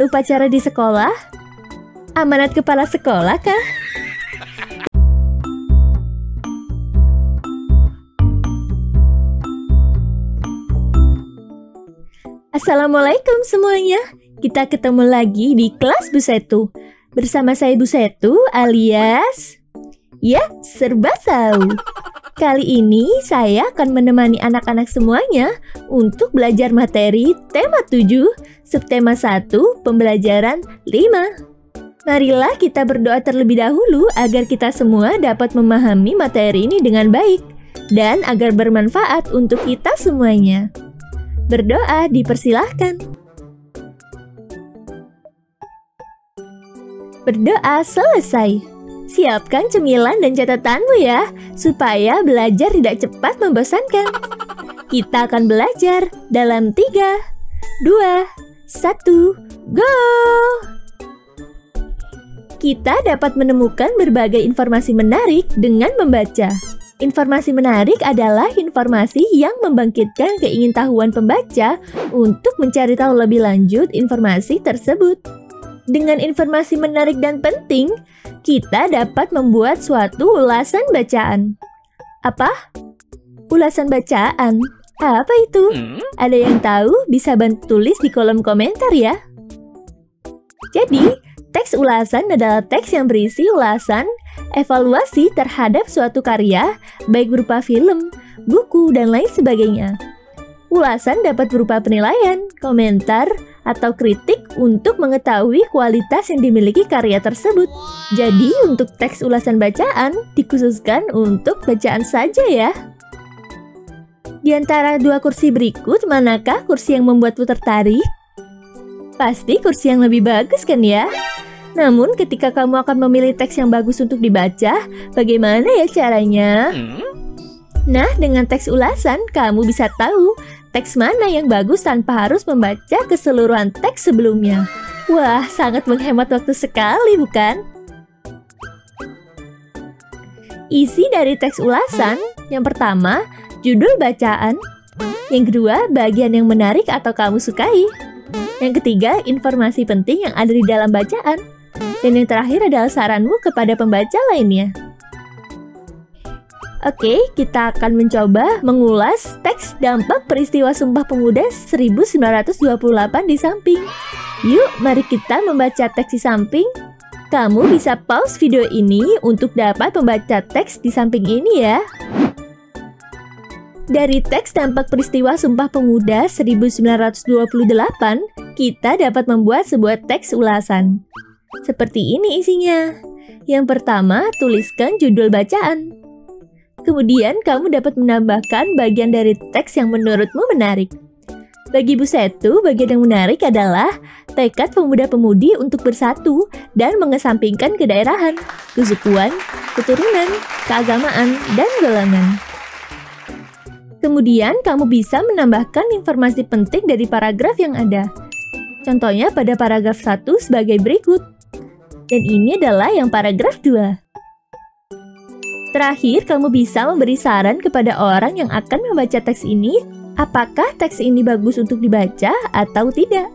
Upacara di sekolah? Amanat kepala sekolah kah? Assalamualaikum semuanya. Kita ketemu lagi di kelas Bu Setu. Bersama saya Bu Setu alias serba tahu. Kali ini saya akan menemani anak-anak semuanya untuk belajar materi tema 7, subtema 1, pembelajaran 5. Marilah kita berdoa terlebih dahulu agar kita semua dapat memahami materi ini dengan baik dan agar bermanfaat untuk kita semuanya. Berdoa dipersilahkan. Berdoa selesai. Siapkan cemilan dan catatanmu ya, supaya belajar tidak cepat membosankan. Kita akan belajar dalam 3, 2, 1, go! Kita dapat menemukan berbagai informasi menarik dengan membaca. Informasi menarik adalah informasi yang membangkitkan keingintahuan pembaca untuk mencari tahu lebih lanjut informasi tersebut. Dengan informasi menarik dan penting, kita dapat membuat suatu ulasan bacaan. Apa? Ulasan bacaan? Apa itu? Ada yang tahu? Bisa bantu tulis di kolom komentar ya. Jadi, teks ulasan adalah teks yang berisi ulasan, evaluasi terhadap suatu karya, baik berupa film, buku, dan lain sebagainya. Ulasan dapat berupa penilaian, komentar, atau kritik untuk mengetahui kualitas yang dimiliki karya tersebut. Jadi, untuk teks ulasan bacaan dikhususkan untuk bacaan saja ya. Di antara dua kursi berikut, manakah kursi yang membuatmu tertarik? Pasti kursi yang lebih bagus kan ya? Namun, ketika kamu akan memilih teks yang bagus untuk dibaca, bagaimana ya caranya? Nah, dengan teks ulasan, kamu bisa tahu teks mana yang bagus tanpa harus membaca keseluruhan teks sebelumnya. Wah, sangat menghemat waktu sekali, bukan? Isi dari teks ulasan, yang pertama, judul bacaan. Yang kedua, bagian yang menarik atau kamu sukai. Yang ketiga, informasi penting yang ada di dalam bacaan. Dan yang terakhir adalah saranmu kepada pembaca lainnya. Oke, kita akan mencoba mengulas teks dampak peristiwa Sumpah Pemuda 1928 di samping. Yuk, mari kita membaca teks di samping. Kamu bisa pause video ini untuk dapat membaca teks di samping ini ya. Dari teks dampak peristiwa Sumpah Pemuda 1928, kita dapat membuat sebuah teks ulasan. Seperti ini isinya. Yang pertama, tuliskan judul bacaan. Kemudian, kamu dapat menambahkan bagian dari teks yang menurutmu menarik. Bagi Bu Setu, bagian yang menarik adalah tekad pemuda-pemudi untuk bersatu dan mengesampingkan kedaerahan, kesukuan, keturunan, keagamaan, dan golongan. Kemudian, kamu bisa menambahkan informasi penting dari paragraf yang ada. Contohnya pada paragraf 1 sebagai berikut. Dan ini adalah yang paragraf 2. Terakhir, kamu bisa memberi saran kepada orang yang akan membaca teks ini, apakah teks ini bagus untuk dibaca atau tidak.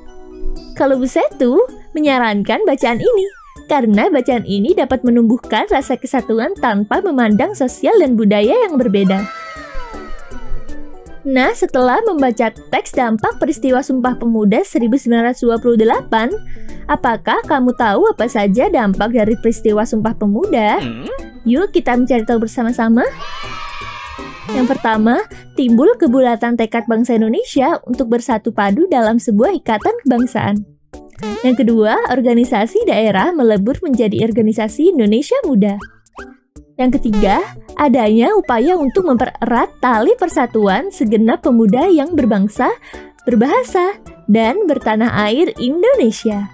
Kalau Bu Setu menyarankan bacaan ini, karena bacaan ini dapat menumbuhkan rasa kesatuan tanpa memandang sosial dan budaya yang berbeda. Nah, setelah membaca teks dampak peristiwa Sumpah Pemuda 1928, apakah kamu tahu apa saja dampak dari peristiwa Sumpah Pemuda? Yuk kita mencari tahu bersama-sama. Yang pertama, timbul kebulatan tekad bangsa Indonesia untuk bersatu padu dalam sebuah ikatan kebangsaan. Yang kedua, organisasi daerah melebur menjadi organisasi Indonesia Muda. Yang ketiga, adanya upaya untuk mempererat tali persatuan segenap pemuda yang berbangsa, berbahasa, dan bertanah air Indonesia.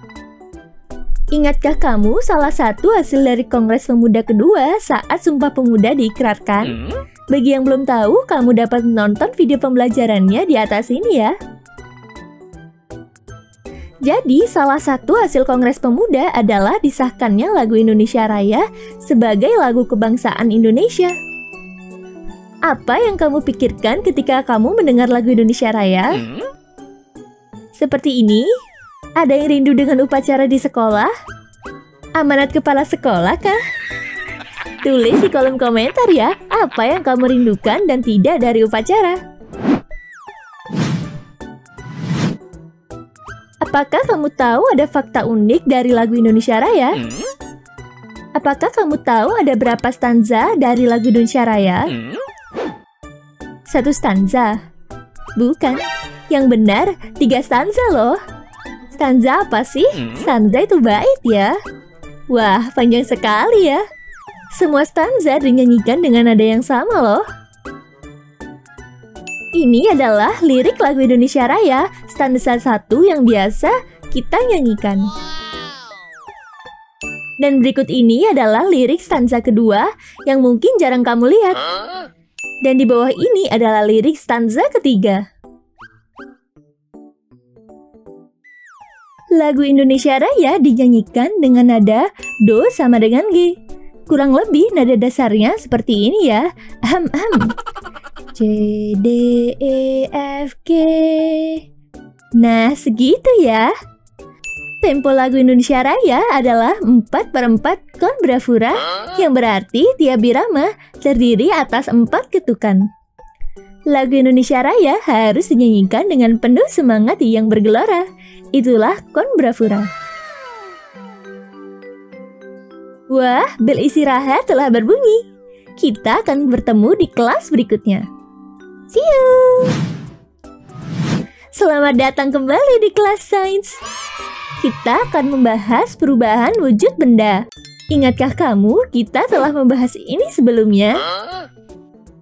Ingatkah kamu salah satu hasil dari Kongres Pemuda kedua saat Sumpah Pemuda diikrarkan? Bagi yang belum tahu, kamu dapat menonton video pembelajarannya di atas ini ya. Jadi, salah satu hasil Kongres Pemuda adalah disahkannya lagu Indonesia Raya sebagai lagu kebangsaan Indonesia. Apa yang kamu pikirkan ketika kamu mendengar lagu Indonesia Raya? Seperti ini. Ada yang rindu dengan upacara di sekolah? Amanat kepala sekolah kah? Tulis di kolom komentar ya, apa yang kamu rindukan dan tidak dari upacara. Apakah kamu tahu ada fakta unik dari lagu Indonesia Raya? Apakah kamu tahu ada berapa stanza dari lagu Indonesia Raya? 1 stanza? Bukan. Yang benar, 3 stanza loh. Stanza apa sih? Stanza itu bait ya. Wah, panjang sekali ya. Semua stanza dinyanyikan dengan nada yang sama loh. Ini adalah lirik lagu Indonesia Raya, stanza 1 yang biasa kita nyanyikan. Dan berikut ini adalah lirik stanza kedua yang mungkin jarang kamu lihat. Dan di bawah ini adalah lirik stanza ketiga. Lagu Indonesia Raya dinyanyikan dengan nada Do sama dengan G. Kurang lebih nada dasarnya seperti ini ya. C, D, E, F, G. Nah, segitu ya. Tempo lagu Indonesia Raya adalah 4/4 kon bravura, yang berarti tiap birama terdiri atas 4 ketukan. Lagu Indonesia Raya harus dinyanyikan dengan penuh semangat yang bergelora. Itulah kon bravura. Wah, bel istirahat telah berbunyi. Kita akan bertemu di kelas berikutnya. See you! Selamat datang kembali di kelas sains. Kita akan membahas perubahan wujud benda. Ingatkah kamu kita telah membahas ini sebelumnya?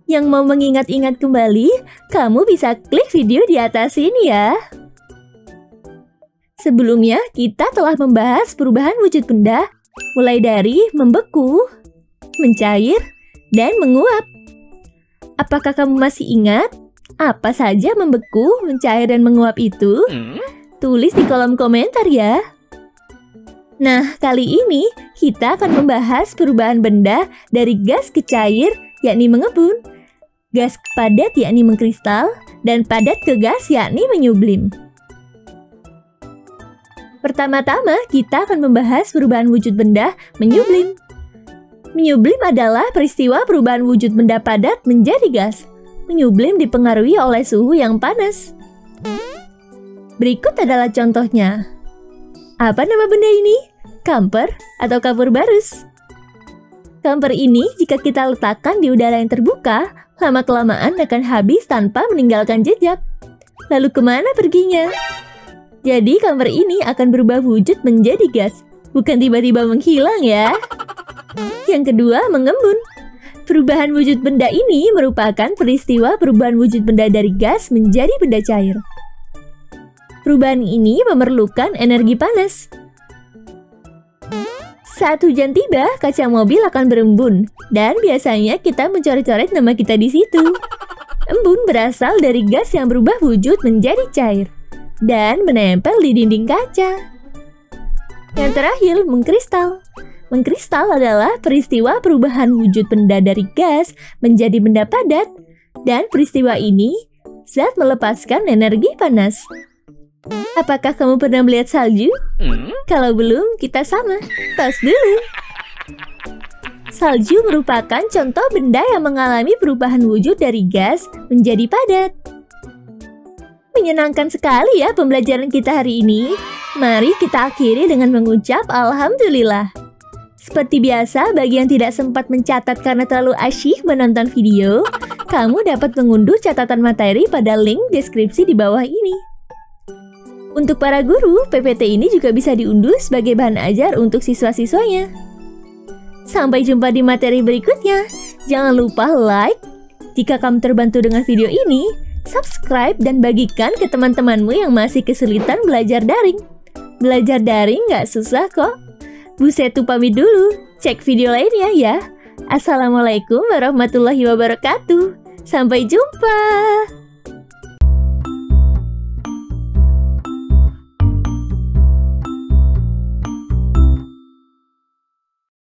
Yang mau mengingat-ingat kembali, kamu bisa klik video di atas ini ya. Sebelumnya, kita telah membahas perubahan wujud benda, mulai dari membeku, mencair, dan menguap. Apakah kamu masih ingat apa saja membeku, mencair, dan menguap itu? Tulis di kolom komentar ya. Nah, kali ini kita akan membahas perubahan benda dari gas ke cair, yakni mengebun, gas ke padat, yakni mengkristal, dan padat ke gas, yakni menyublim. Pertama-tama, kita akan membahas perubahan wujud benda menyublim. Menyublim adalah peristiwa perubahan wujud benda padat menjadi gas. Menyublim dipengaruhi oleh suhu yang panas. Berikut adalah contohnya. Apa nama benda ini? Kamper atau kapur barus. Kamper ini jika kita letakkan di udara yang terbuka, lama-kelamaan akan habis tanpa meninggalkan jejak. Lalu kemana perginya? Jadi kamper ini akan berubah wujud menjadi gas, bukan tiba-tiba menghilang ya. Yang kedua, mengembun. Perubahan wujud benda ini merupakan peristiwa perubahan wujud benda dari gas menjadi benda cair. Perubahan ini memerlukan energi panas. Saat hujan tiba, kaca mobil akan berembun, dan biasanya kita mencoret-coret nama kita di situ. Embun berasal dari gas yang berubah wujud menjadi cair dan menempel di dinding kaca. Yang terakhir, mengkristal. Mengkristal adalah peristiwa perubahan wujud benda dari gas menjadi benda padat, dan peristiwa ini zat melepaskan energi panas. Apakah kamu pernah melihat salju? Kalau belum, kita sama. Tos dulu. Salju merupakan contoh benda yang mengalami perubahan wujud dari gas menjadi padat. Menyenangkan sekali ya pembelajaran kita hari ini. Mari kita akhiri dengan mengucap Alhamdulillah. Seperti biasa, bagi yang tidak sempat mencatat karena terlalu asyik menonton video, kamu dapat mengunduh catatan materi pada link deskripsi di bawah ini. Untuk para guru, PPT ini juga bisa diunduh sebagai bahan ajar untuk siswa-siswanya. Sampai jumpa di materi berikutnya. Jangan lupa like jika kamu terbantu dengan video ini, subscribe dan bagikan ke teman-temanmu yang masih kesulitan belajar daring. Belajar daring nggak susah kok. Bu Setu pamit dulu. Cek video lainnya ya. Assalamualaikum warahmatullahi wabarakatuh. Sampai jumpa.